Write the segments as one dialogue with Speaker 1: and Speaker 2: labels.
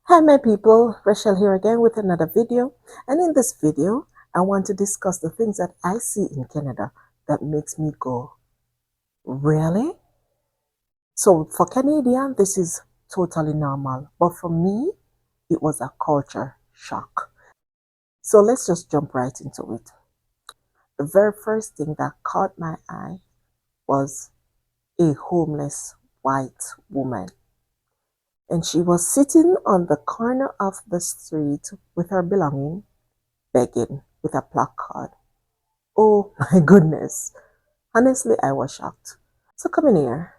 Speaker 1: Hi my people, Rachel here again with another video, and in this video I want to discuss the things that I see in Canada that makes me go, really? So for Canadian this is totally normal, but for me it was a culture shock. So let's just jump right into it. The very first thing that caught my eye was a homeless white woman, and she was sitting on the corner of the street with her belongings begging with a placard. Oh my goodness. Honestly, I was shocked. So coming here,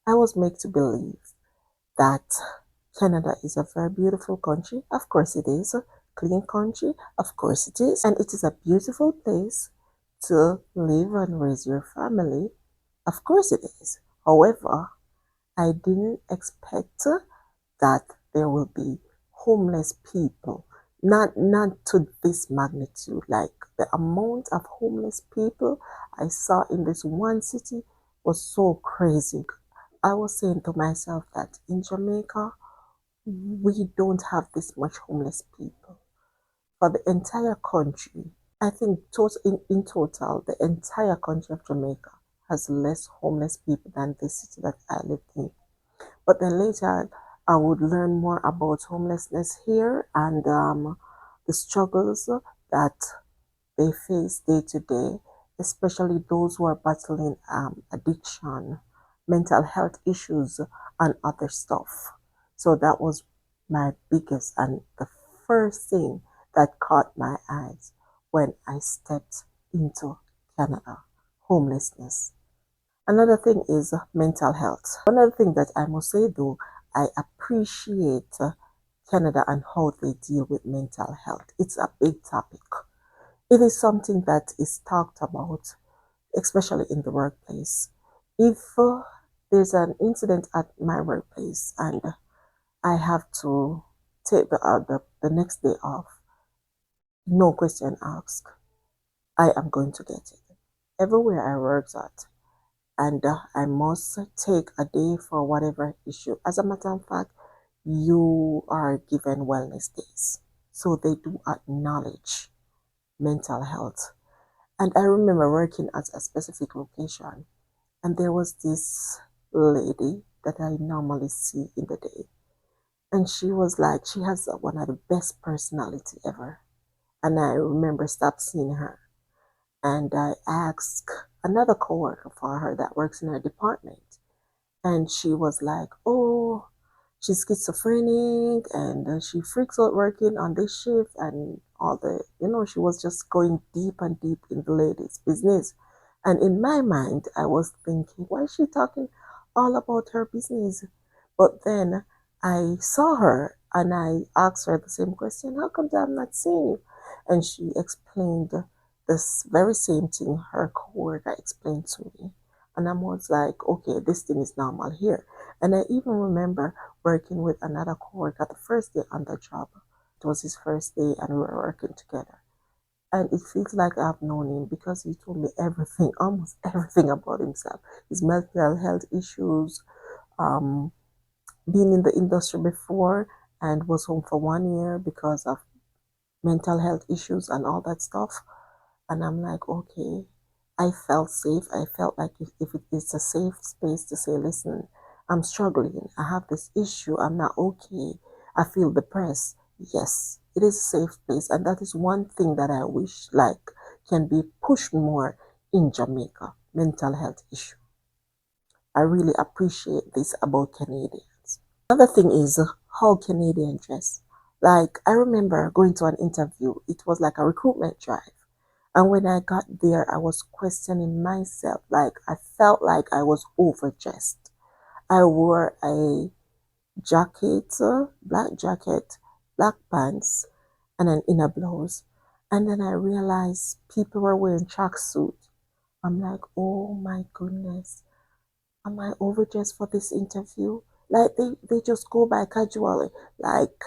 Speaker 1: I was made to believe that Canada is a very beautiful country. Of course it is. A clean country. Of course it is. And it is a beautiful place to live and raise your family. Of course it is. However, I didn't expect that there will be homeless people. Not to this magnitude. Like the amount of homeless people I saw in this one city was so crazy. I was saying to myself that in Jamaica we don't have this much homeless people. For the entire country, I think in total the entire country of Jamaica has less homeless people than this city that I live in. But then later, I would learn more about homelessness here and the struggles that they face day to day, especially those who are battling addiction, mental health issues, and other stuff. So that was my biggest and the first thing that caught my eyes when I stepped into Canada, homelessness. Another thing is mental health. One other thing that I must say though, I appreciate Canada and how they deal with mental health. It's a big topic. It is something that is talked about, especially in the workplace. If there's an incident at my workplace and I have to take the next day off, no question asked, I am going to get it. Everywhere I work at, and I must take a day for whatever issue. As a matter of fact, you are given wellness days. So they do acknowledge mental health. And I remember working at a specific location, and there was this lady that I normally see in the day. And she was like, she has one of the best personality ever. And I remember stopped seeing her. And I asked another coworker for her that works in her department. And she was like, oh, she's schizophrenic and she freaks out working on this shift and all she was just going deep and deep in the lady's business. And in my mind, I was thinking, why is she talking all about her business? But then I saw her and I asked her the same question, how come I'm not seeing you? And she explained this very same thing her coworker explained to me. And I was like, okay, this thing is normal here. And I even remember working with another coworker the first day on the job. It was his first day and we were working together. And it feels like I've known him because he told me everything, almost everything about himself. His mental health issues, um, being in the industry before and was home for 1 year because of mental health issues and all that stuff. And I'm like, okay, I felt safe. I felt like if it is a safe space to say, listen, I'm struggling. I have this issue. I'm not okay. I feel depressed. Yes, it is a safe place. And that is one thing that I wish like can be pushed more in Jamaica, mental health issue. I really appreciate this about Canadians. Another thing is how Canadians dress. Like I remember going to an interview. It was like a recruitment drive. And when I got there, I was questioning myself. Like I felt like I was overdressed. I wore a jacket, black jacket, black pants, and an inner blouse. And then I realized people were wearing tracksuit. I'm like, oh my goodness, am I overdressed for this interview? Like they just go by casually. Like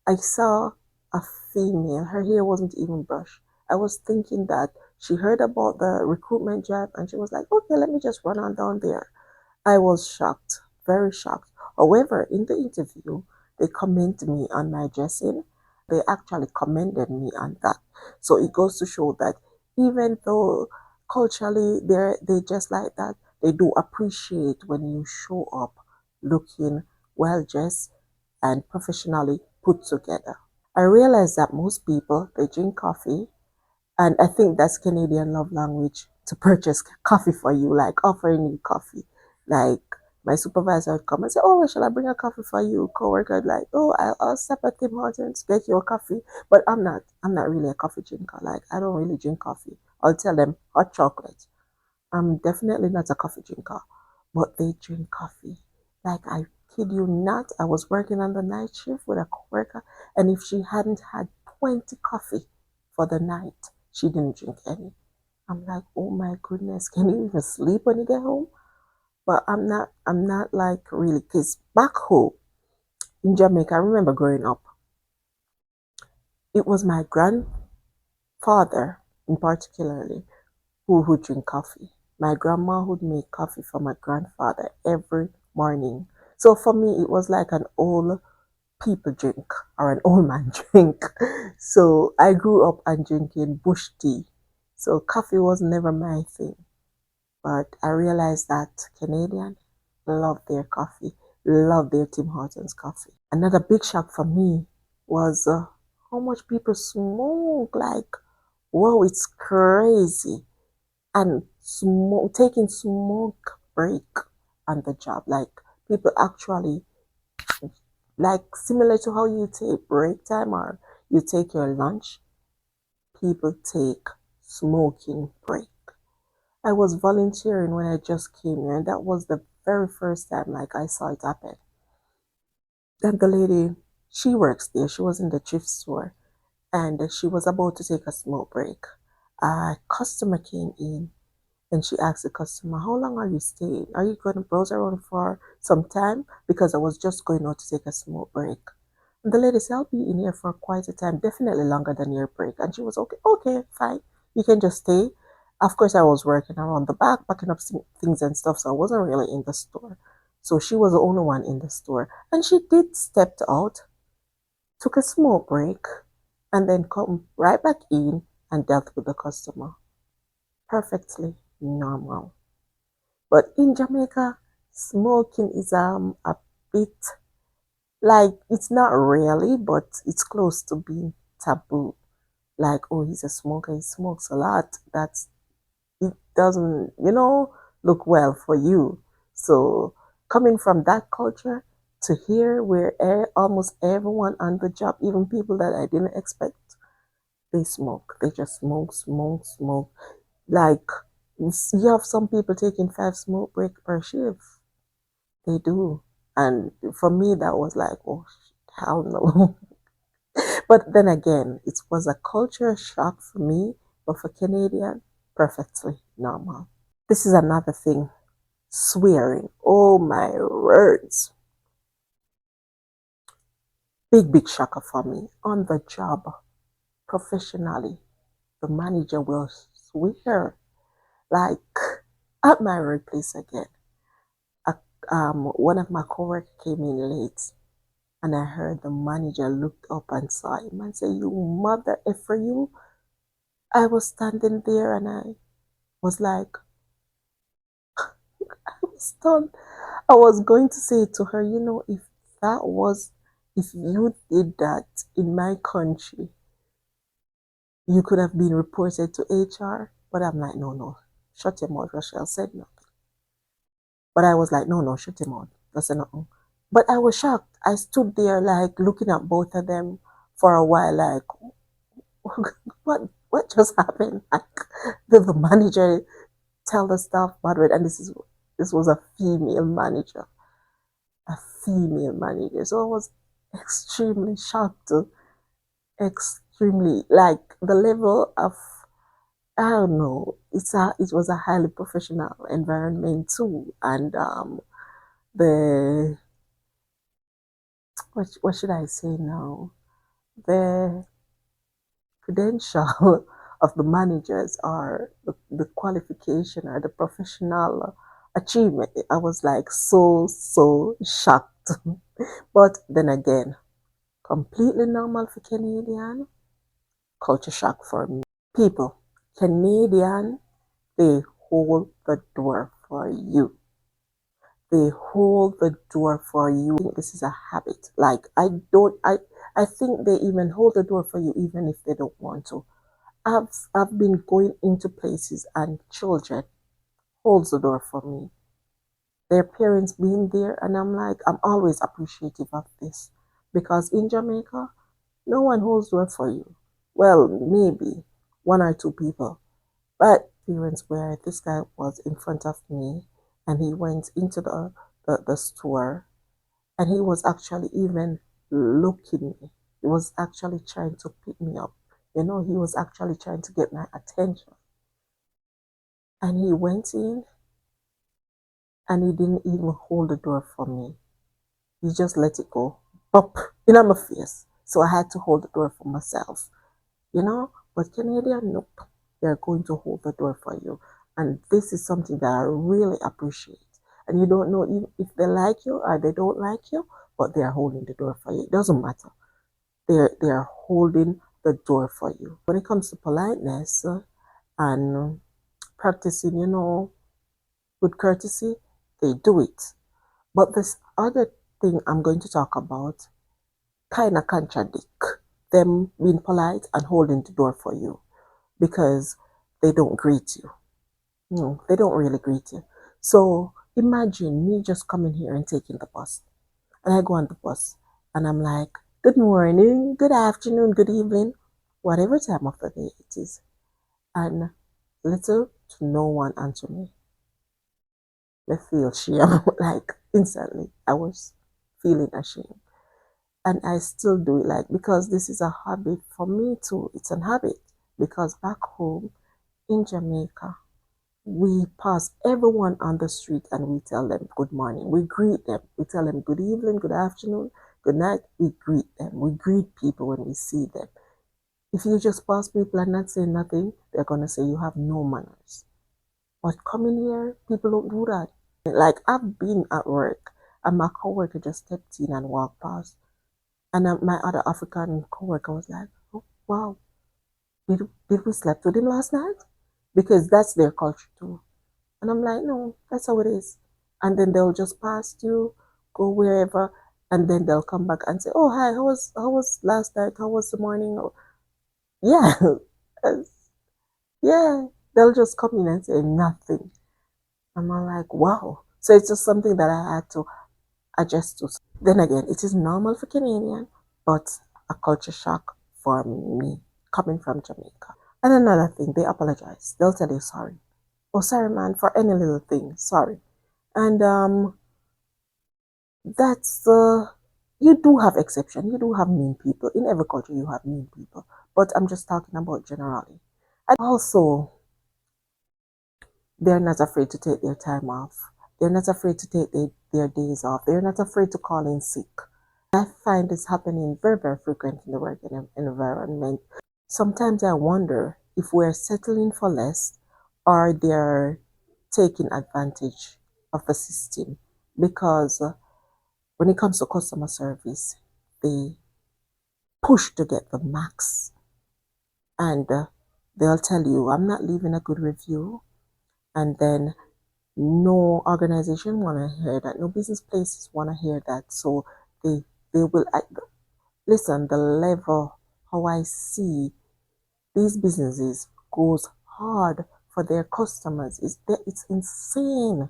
Speaker 1: I saw a female, her hair wasn't even brushed. I was thinking that she heard about the recruitment job and she was like, okay, let me just run on down there. I was shocked, very shocked. However, in the interview, they commend me on my dressing. They actually commended me on that. So it goes to show that even though culturally they just like that, they do appreciate when you show up looking well dressed and professionally put together. I realize that most people they drink coffee, and I think that's Canadian love language to purchase coffee for you, like offering you coffee. Like my supervisor would come and say, "Oh, shall I bring a coffee for you?" Coworker would like, "Oh, I'll step at Tim Hortons get you a coffee." But I'm not really a coffee drinker. Like I don't really drink coffee. I'll tell them hot chocolate. I'm definitely not a coffee drinker, but they drink coffee. Like I kid you not, I was working on the night shift with a coworker, and if she hadn't had 20 coffee for the night, she didn't drink any. I'm like, oh my goodness, can you even sleep when you get home? But I'm not like really, because back home in Jamaica, I remember growing up, it was my grandfather in particularly who would drink coffee. My grandma would make coffee for my grandfather every morning. So for me, it was like an old people drink or an old man drink. So I grew up on drinking bush tea. So coffee was never my thing. But I realized that Canadian love their coffee, love their Tim Hortons coffee. Another big shock for me was how much people smoke. Like, wow, it's crazy. And taking smoke break on the job. Like people actually, like similar to how you take break time or you take your lunch, people take smoking break. I was volunteering when I just came here, and that was the very first time like I saw it happen. Then the lady, she works there. She was in the thrift store, and she was about to take a smoke break. A customer came in, and she asked the customer, "How long are you staying? Are you going to browse around for some time? Because I was just going out to take a smoke break." And the lady said, "I'll be in here for quite a time, definitely longer than your break." And she was okay, okay, fine. You can just stay. Of course, I was working around the back, packing up things and stuff, so I wasn't really in the store. So she was the only one in the store. And she did stepped out, took a smoke break, and then come right back in and dealt with the customer. Perfectly normal. But in Jamaica, smoking is a bit like it's not really, but it's close to being taboo. Like, oh, he's a smoker, he smokes a lot. That's it doesn't, look well for you. So coming from that culture to here where almost everyone on the job, even people that I didn't expect, they smoke. They just smoke, smoke, smoke. Like you have some people taking 5 smoke break per shift. They do. And for me, that was like, oh, hell no. But then again, it was a culture shock for me, but for Canadian, perfectly normal. This is another thing, swearing. Oh my words. Big, big shocker for me. On the job, professionally, the manager will swear. Like at my workplace again. One of my coworkers came in late, and I heard the manager looked up and saw him and said, "You mother effer you." I was standing there and I was like, I was stunned. I was going to say to her, if you did that in my country, you could have been reported to HR. But I'm like, no, no, shut your mouth. Rochelle said nothing. But I was like, no, no, shut your mouth. That's nothing. But I was shocked. I stood there like looking at both of them for a while, like, what just happened? Like, did the manager tell the staff moderate? And this was a female manager, a female manager. So I was extremely shocked, extremely like the level of, I don't know. It was a highly professional environment too, and the what should I say now? The credential of the managers or the qualification or the professional achievement. I was like so shocked. But then again, completely normal for Canadian, culture shock for me. People, Canadian, they hold the door for you. They hold the door for you. I think this is a habit. Like I think they even hold the door for you even if they don't want to. I've been going into places and children holds the door for me. Their parents being there, and I'm like, I'm always appreciative of this because in Jamaica, no one holds door for you. Well, maybe one or two people, but parents where this guy was in front of me, and he went into the store, and he was actually even looking me. He was actually trying to pick me up. You know, he was actually trying to get my attention. And he went in and he didn't even hold the door for me. He just let it go. Pop in my face. So I had to hold the door for myself. You know? But Canadian, nope. They're going to hold the door for you. And this is something that I really appreciate. And you don't know if they like you or they don't like you, but they're holding the door for you. It doesn't matter. They're holding the door for you. When it comes to politeness and practicing, good courtesy, they do it. But this other thing I'm going to talk about kind of contradict them being polite and holding the door for you because they don't greet you. No, they don't really greet you. So imagine me just coming here and taking the bus. And I go on the bus and I'm like, good morning, good afternoon, good evening, whatever time of the day it is. And little to no one answer me. I feel shame. Like instantly I was feeling ashamed. And I still do it like because this is a habit for me too. It's an habit because back home in Jamaica, we pass everyone on the street and we tell them good morning. We greet them. We tell them good evening, good afternoon, good night. We greet them. We greet people when we see them. If you just pass people and not say nothing, they're gonna say you have no manners. But coming here, people don't do that. Like I've been at work and my coworker just stepped in and walked past. And my other African coworker was like, oh, wow, did we slept with him last night? Because that's their culture too. And I'm like, no, that's how it is. And then they'll just pass you, go wherever, and then they'll come back and say, oh, hi, how was last night? How was the morning? Oh, yeah, yeah. They'll just come in and say nothing. And I'm like, wow. So it's just something that I had to adjust to. Then again, it is normal for Canadian, but a culture shock for me coming from Jamaica. And another thing, they apologize. They'll tell you sorry. Oh, sorry, man, for any little thing. Sorry. And that's you do have exception. You do have mean people. In every culture, you have mean people. But I'm just talking about generally. And also, they're not afraid to take their time off. They're not afraid to take their days off. They're not afraid to call in sick. I find this happening very, very frequent in the work environment. Sometimes I wonder if we're settling for less or they're taking advantage of the system because when it comes to customer service, they push to get the max and they'll tell you, I'm not leaving a good review. And then no organization want to hear that. No business places want to hear that. So they will listen. The level how I see these businesses goes hard for their customers. It's insane.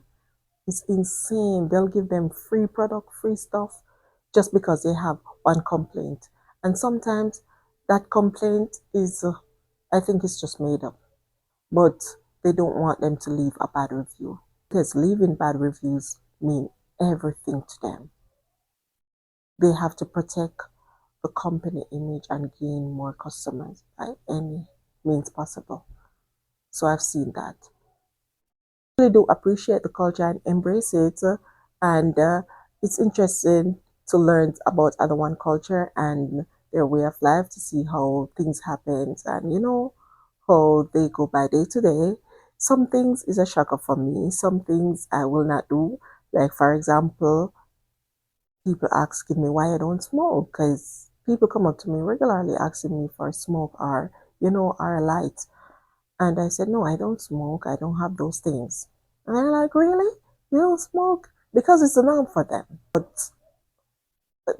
Speaker 1: It's insane. They'll give them free product, free stuff, just because they have one complaint. And sometimes that complaint is, I think it's just made up. But they don't want them to leave a bad review because leaving bad reviews mean everything to them. They have to protect the company image and gain more customers by any means possible. So I've seen that. I really do appreciate the culture and embrace it. And it's interesting to learn about other one culture and their way of life to see how things happen and how they go by day to day. Some things is a shocker for me. Some things I will not do. Like for example, people asking me why I don't smoke, because people come up to me regularly asking me for a smoke or, or a light. And I said, no, I don't smoke. I don't have those things. And they're like, really? You don't smoke? Because it's a norm for them. But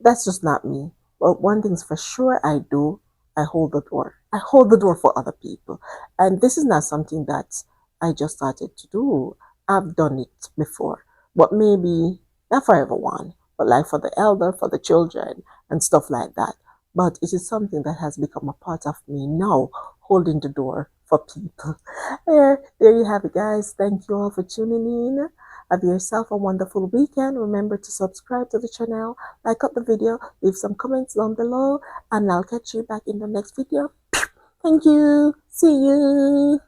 Speaker 1: that's just not me. But one thing's for sure I do, I hold the door. I hold the door for other people. And this is not something that I just started to do. I've done it before. But maybe not for everyone, but like for the elder, for the children, and stuff like that. But it is something that has become a part of me now, holding the door for people. There you have it, guys. Thank you all for tuning in. Have yourself a wonderful weekend. Remember to subscribe to the channel, like up the video, leave some comments down below, and I'll catch you back in the next video. Thank you. See you.